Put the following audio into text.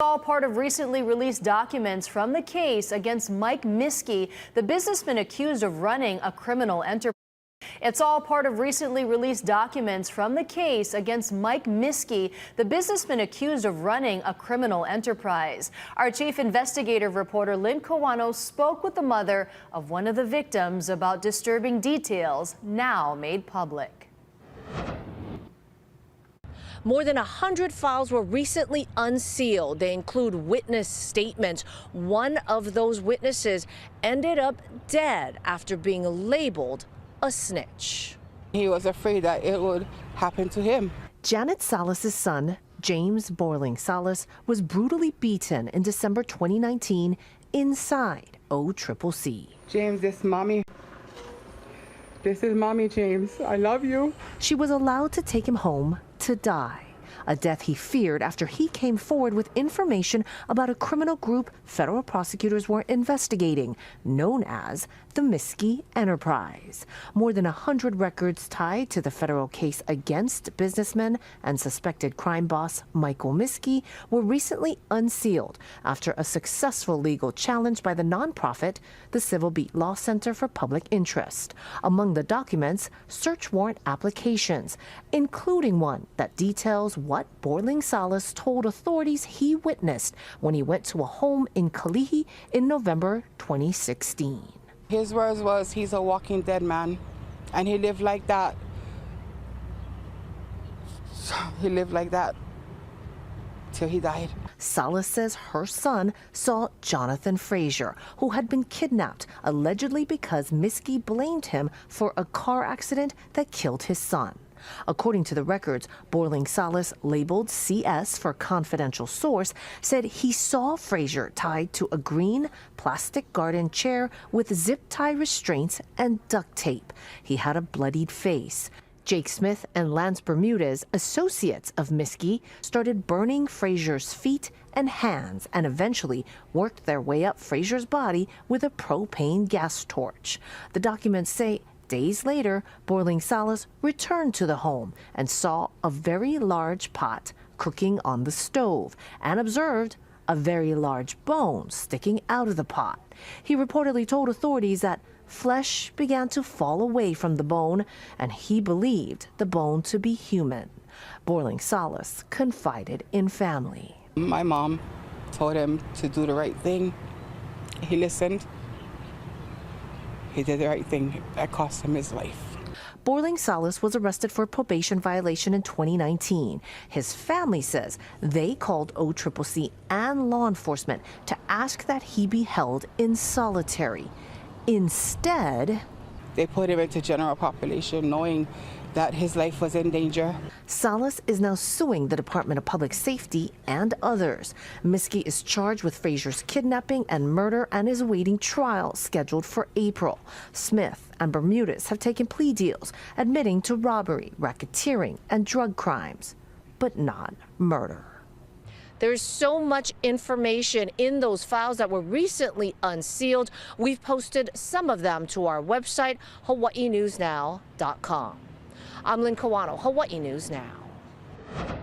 All part of recently released documents from the case against Mike Miskey, the businessman accused of running a criminal enterprise. It's all part of recently released documents from the case against Mike Miskey, the businessman accused of running a criminal enterprise. Our chief investigative reporter Lynn Kawano spoke with the mother of one of the victims about disturbing details now made public. More than 100 files were recently unsealed. They include witness statements. One of those witnesses ended up dead after being labeled a snitch. He was afraid that it would happen to him. Janet Salas's son, James Borling Salas, was brutally beaten in December 2019 inside OCCC. James, this is mommy, James. I love you. She was allowed to take him home to die, a death he feared after he came forward with information about a criminal group federal prosecutors were investigating, known as the Miskey Enterprise. More than 100 records tied to the federal case against businessman and suspected crime boss Michael Miskey were recently unsealed after a successful legal challenge by the nonprofit, the Civil Beat Law Center for Public Interest. Among the documents, search warrant applications, including one that details what Borling Salas told authorities he witnessed when he went to a home in Kalihi in November 2016. His words was, he's a walking dead man, and he lived like that. He lived like that till he died. Salas says her son saw Jonathan Frazier, who had been kidnapped, allegedly because Miskey blamed him for a car accident that killed his son. According to the records, Borling Salas, labeled CS for confidential source, said he saw Frazier tied to a green plastic garden chair with zip tie restraints and duct tape. He had a bloodied face. Jake Smith and Lance Bermudez, associates of Miskey, started burning Frazier's feet and hands and eventually worked their way up Frazier's body with a propane gas torch. The documents say days later, Borling Salas returned to the home and saw a very large pot cooking on the stove and observed a very large bone sticking out of the pot. He reportedly told authorities that flesh began to fall away from the bone, and he believed the bone to be human. Borling Salas confided in family. My mom told him to do the right thing. He listened. He did the right thing. That cost him his life. Borling Salas was arrested for probation violation in 2019. His family says they called OCCC and law enforcement to ask that he be held in solitary. Instead, they put him into general population knowing that his life was in danger. Salas is now suing the Department of Public Safety and others. Miskey is charged with Frazier's kidnapping and murder and is awaiting trial scheduled for April. Smith and Bermudez have taken plea deals, admitting to robbery, racketeering, and drug crimes, but not murder. There's so much information in those files that were recently unsealed. We've posted some of them to our website, HawaiiNewsNow.com. I'm Lynn Kawano, Hawaii News Now.